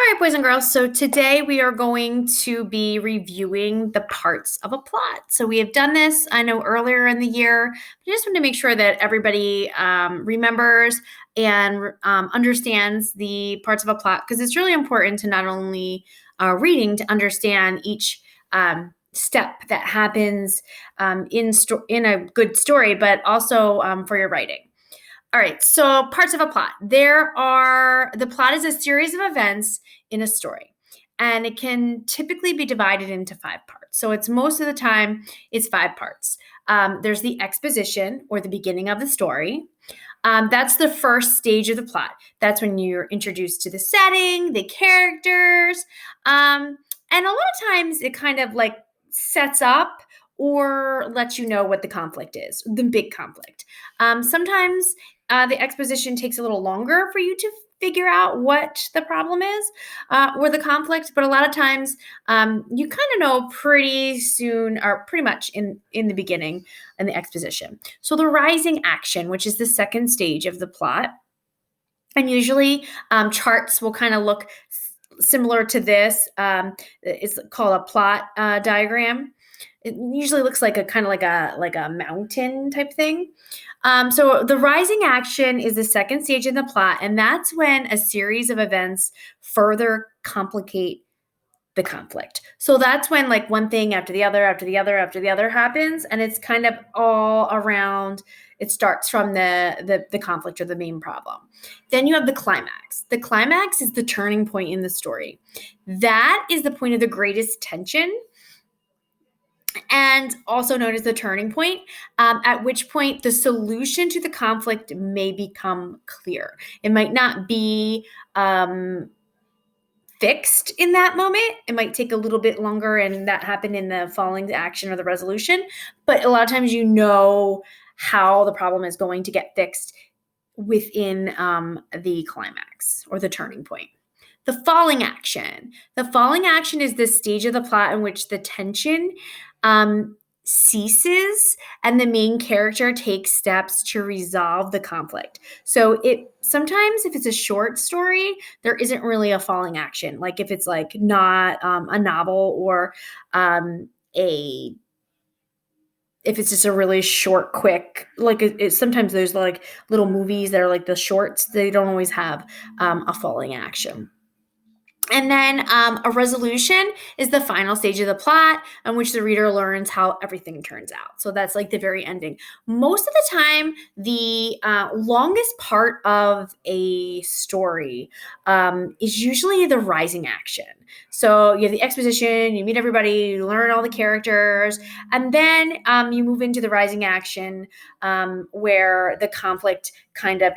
All right, boys and girls. So today we are going to be reviewing the parts of a plot. So we have done this, I know, earlier in the year. I just want to make sure that everybody remembers and understands the parts of a plot because it's really important to not only reading to understand each step that happens in a good story, but also for your writing. All right, so parts of a plot. The plot is a series of events in a story, and it can typically be divided into 5 parts. So it's most of the time, it's 5 parts. There's the exposition or the beginning of the story. That's the first stage of the plot. That's when you're introduced to the setting, the characters, and a lot of times it kind of like sets up or lets you know what the conflict is, the big conflict. Sometimes the exposition takes a little longer for you to figure out what the problem is or the conflict, but a lot of times you kind of know pretty soon or pretty much in the beginning in the exposition. So the rising action, which is the second stage of the plot, and usually charts will kind of look similar to this. It's called a plot diagram. It usually looks like a kind of like a mountain type thing. So the rising action is the second stage in the plot, and that's when a series of events further complicate the conflict. So that's when like one thing after the other, after the other, after the other happens, and it's kind of all around. It starts from the conflict or the main problem. Then you have the climax. The climax is the turning point in the story. That is the point of the greatest tension, and also known as the turning point, at which point the solution to the conflict may become clear. It might not be fixed in that moment. It might take a little bit longer, and that happened in the following action or the resolution. But a lot of times you know how the problem is going to get fixed within the climax or the turning point. The falling action. The falling action is the stage of the plot in which the tension ceases and the main character takes steps to resolve the conflict. So sometimes if it's a short story, there isn't really a falling action. Like if it's like not a novel or if it's just a really short, quick, like sometimes there's like little movies that are like the shorts, they don't always have a falling action. And then a resolution is the final stage of the plot in which the reader learns how everything turns out. So that's like the very ending. Most of the time, the longest part of a story is usually the rising action. So you have the exposition, you meet everybody, you learn all the characters, and then you move into the rising action where the conflict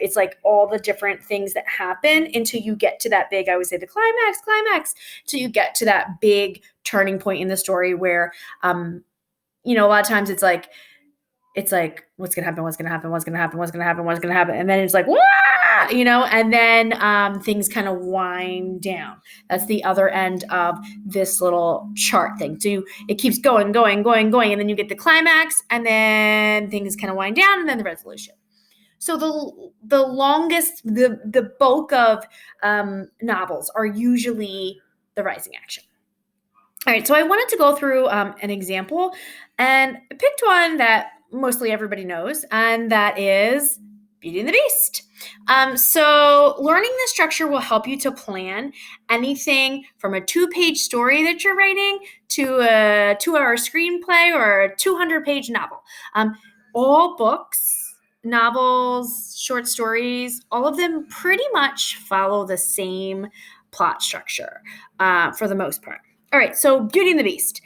it's like all the different things that happen until you get to that big, I would say the climax, till you get to that big turning point in the story where, a lot of times it's like, what's going to happen, and then it's like, wah! And then things kind of wind down. That's the other end of this little chart thing. So it keeps going, and then you get the climax, and then things kind of wind down, and then the resolution. So the longest, the bulk of novels are usually the rising action. All right, so I wanted to go through an example, and I picked one that mostly everybody knows, and that is Beauty and the Beast. So learning the structure will help you to plan anything from a 2-page story that you're writing to a 2-hour screenplay or a 200-page novel. All books, novels, short stories, all of them pretty much follow the same plot structure for the most part. All right, so Beauty and the Beast.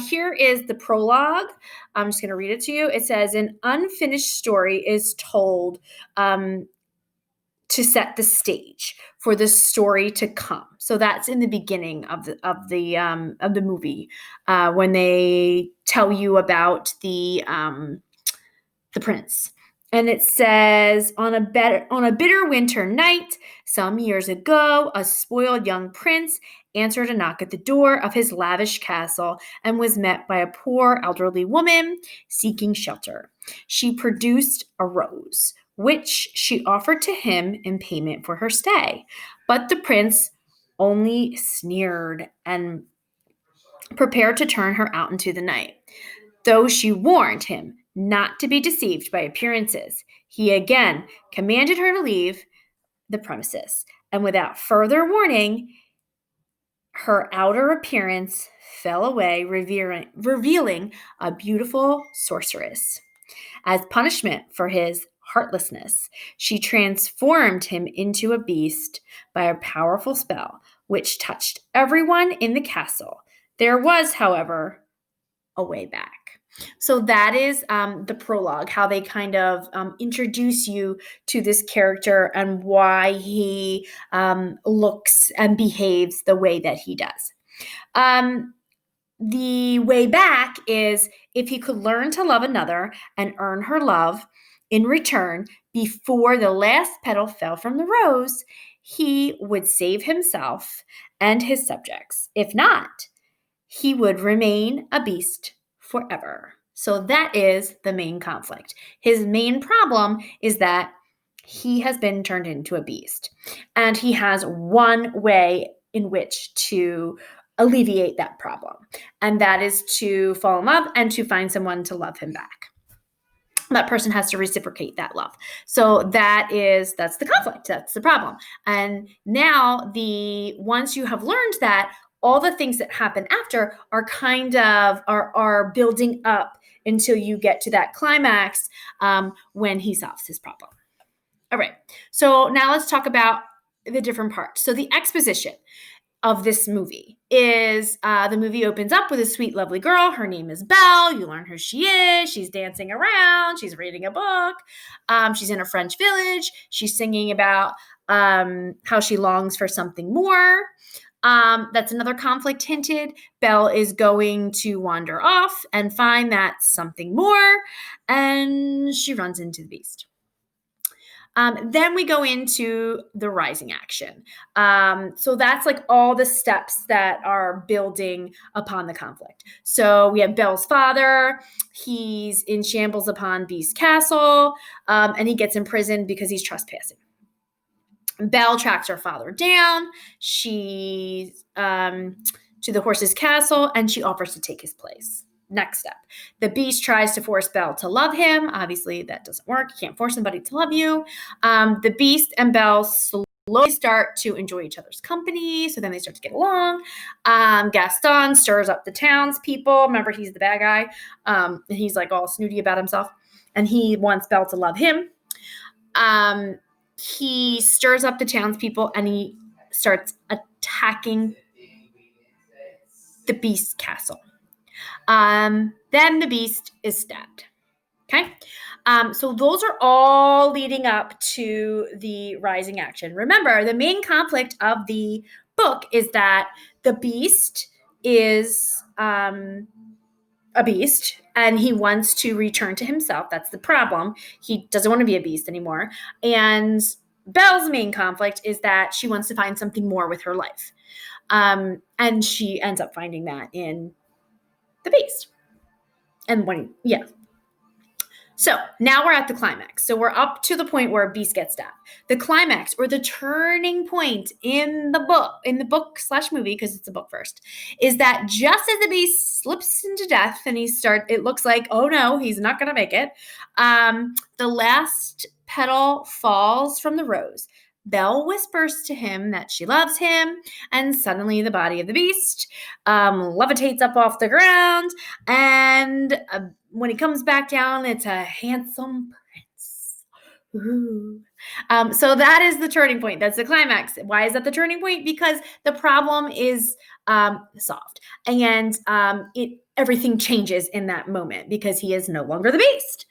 Here is the prologue. I'm just going to read it to you. It says, an unfinished story is told to set the stage for the story to come. So that's in the beginning of the movie when they tell you about the prince. And it says, on a bitter winter night, some years ago, a spoiled young prince answered a knock at the door of his lavish castle and was met by a poor elderly woman seeking shelter. She produced a rose, which she offered to him in payment for her stay. But the prince only sneered and prepared to turn her out into the night. Though she warned him not to be deceived by appearances, he again commanded her to leave the premises. And without further warning, her outer appearance fell away, revealing a beautiful sorceress. As punishment for his heartlessness, she transformed him into a beast by a powerful spell, which touched everyone in the castle. There was, however, a way back. So that is the prologue, how they kind of introduce you to this character and why he looks and behaves the way that he does. The way back is if he could learn to love another and earn her love in return before the last petal fell from the rose, he would save himself and his subjects. If not, he would remain a beast forever. So that is the main conflict. His main problem is that he has been turned into a beast, and he has one way in which to alleviate that problem, and that is to fall in love and to find someone to love him back. That person has to reciprocate that love. So that's the conflict. That's the problem. And now once you have learned that, all the things that happen after are kind of are building up until you get to that climax when he solves his problem. All right. So now let's talk about the different parts. So the exposition of this movie is the movie opens up with a sweet, lovely girl. Her name is Belle. You learn who she is. She's dancing around. She's reading a book. She's in a French village. She's singing about how she longs for something more. That's another conflict hinted. Belle is going to wander off and find that something more, and she runs into the beast. Then we go into the rising action. So that's like all the steps that are building upon the conflict. So we have Belle's father. He's in shambles upon Beast Castle, and he gets imprisoned because he's trespassing. Belle tracks her father down. She's to the horse's castle, and she offers to take his place. Next step. The beast tries to force Belle to love him. Obviously, that doesn't work. You can't force somebody to love you. The beast and Belle slowly start to enjoy each other's company. So then they start to get along. Gaston stirs up the townspeople. Remember, he's the bad guy. And he's like all snooty about himself. And he wants Belle to love him. He stirs up the townspeople and he starts attacking the beast's castle. Then the beast is stabbed. Okay. So those are all leading up to the rising action. Remember, the main conflict of the book is that the beast is a beast and he wants to return to himself. That's the problem. He doesn't want to be a beast anymore. And Belle's main conflict is that she wants to find something more with her life. And she ends up finding that in the beast. And So now we're at the climax. So we're up to the point where Beast gets stabbed. The climax or the turning point in the book/movie, because it's a book first, is that just as the Beast slips into death and it looks like, oh no, he's not going to make it. The last petal falls from the rose. Belle whispers to him that she loves him, and suddenly the body of the beast levitates up off the ground, and when he comes back down, it's a handsome prince. Ooh. So that is the turning point. That's the climax. Why is that the turning point? Because the problem is solved, and everything changes in that moment because he is no longer the beast.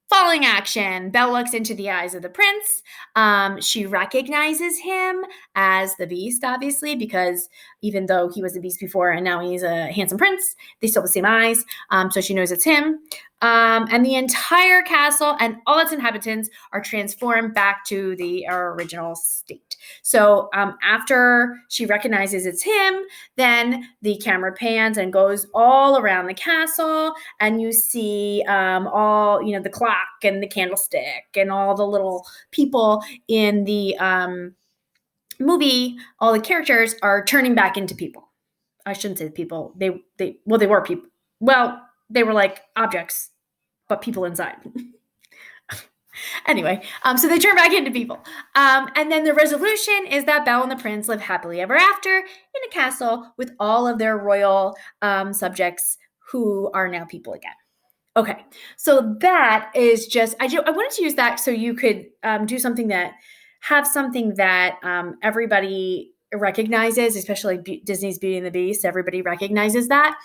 Falling action. Belle looks into the eyes of the prince. She recognizes him as the beast, obviously, because even though he was the beast before and now he's a handsome prince, they still have the same eyes. So she knows it's him. And the entire castle and all its inhabitants are transformed back to the original state. So after she recognizes it's him, then the camera pans and goes all around the castle, and you see all, the clock and the candlestick and all the little people in the movie, all the characters are turning back into people. I shouldn't say people. They were people. Well, they were like objects, but people inside. Anyway, so they turn back into people. And then the resolution is that Belle and the prince live happily ever after in a castle with all of their royal subjects who are now people again. Okay, so that is just, I wanted to use that so you could do something that, have something that everybody recognizes, especially Disney's Beauty and the Beast. Everybody recognizes that,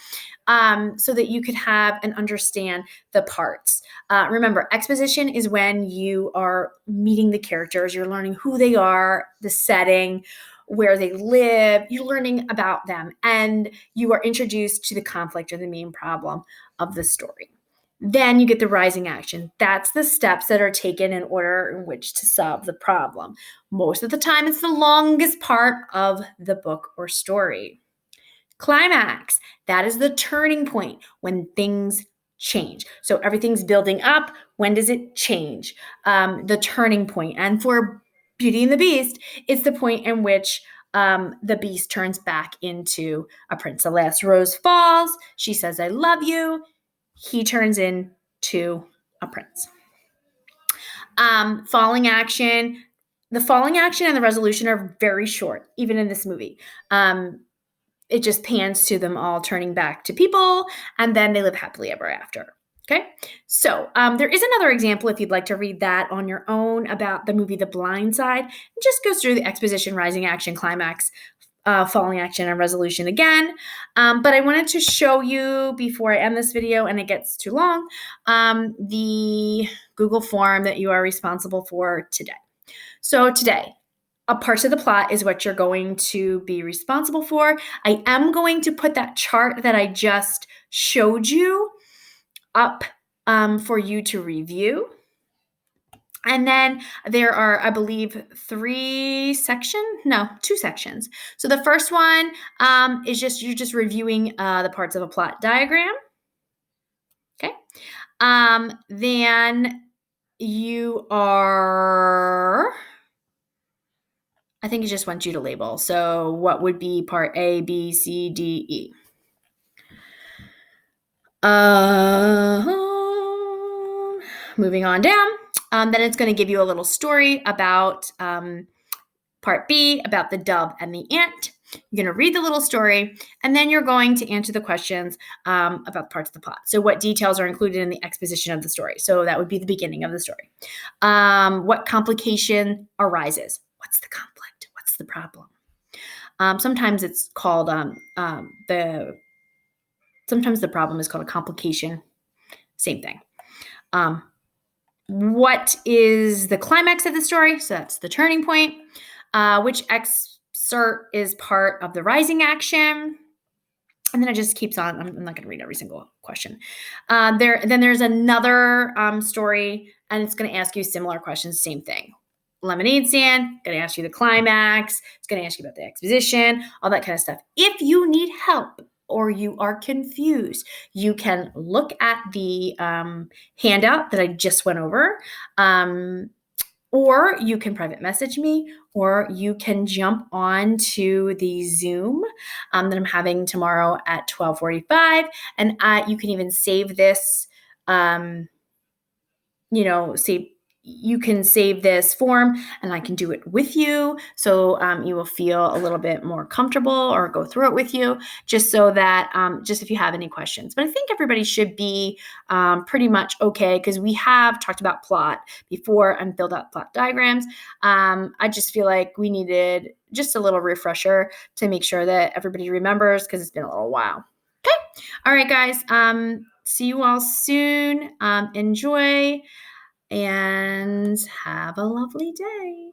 so that you could have and understand the parts. Remember, exposition is when you are meeting the characters, you're learning who they are, the setting, where they live, you're learning about them, and you are introduced to the conflict or the main problem of the story. Then you get the rising action. That's the steps that are taken in order in which to solve the problem. Most of the time, it's the longest part of the book or story. Climax, that is the turning point when things change. So everything's building up. When does it change? The turning point. And for Beauty and the Beast, it's the point in which the beast turns back into a prince. The last rose falls. She says, I love you. He turns into a prince. Falling action. The falling action and the resolution are very short, even in this movie. It just pans to them all turning back to people, and then they live happily ever after. Okay, so there is another example if you'd like to read that on your own about the movie The Blind Side. It just goes through the exposition, rising action, climax, falling action, and resolution again. But I wanted to show you before I end this video and it gets too long, the Google form that you are responsible for today. So today, a part of the plot is what you're going to be responsible for. I am going to put that chart that I just showed you up for you to review. And then there are, I believe, 2 sections. So the first one is you're just reviewing the parts of a plot diagram. Okay. Then you are, I think it just wants you to label. So what would be part A, B, C, D, E? Moving on down. Then it's going to give you a little story about part B, about the dove and the ant. You're going to read the little story, and then you're going to answer the questions about parts of the plot. So what details are included in the exposition of the story? So that would be the beginning of the story. What complication arises? What's the conflict? What's the problem? Sometimes it's called sometimes the problem is called a complication. Same thing. What is the climax of the story? So that's the turning point. Which excerpt is part of the rising action? And then it just keeps on. I'm not going to read every single question. Then there's another story, and it's going to ask you similar questions. Same thing. Lemonade stand, going to ask you the climax. It's going to ask you about the exposition, all that kind of stuff. If you need help or you are confused, you can look at the handout that I just went over. Or you can private message me, or you can jump on to the Zoom that I'm having tomorrow at 12:45. And you can even save this, you can save this form and I can do it with you. So you will feel a little bit more comfortable, or go through it with you, just so that, just if you have any questions. But I think everybody should be pretty much okay, because we have talked about plot before and filled out plot diagrams. I just feel like we needed just a little refresher to make sure that everybody remembers, because it's been a little while. Okay. All right, guys. See you all soon. Enjoy. And have a lovely day.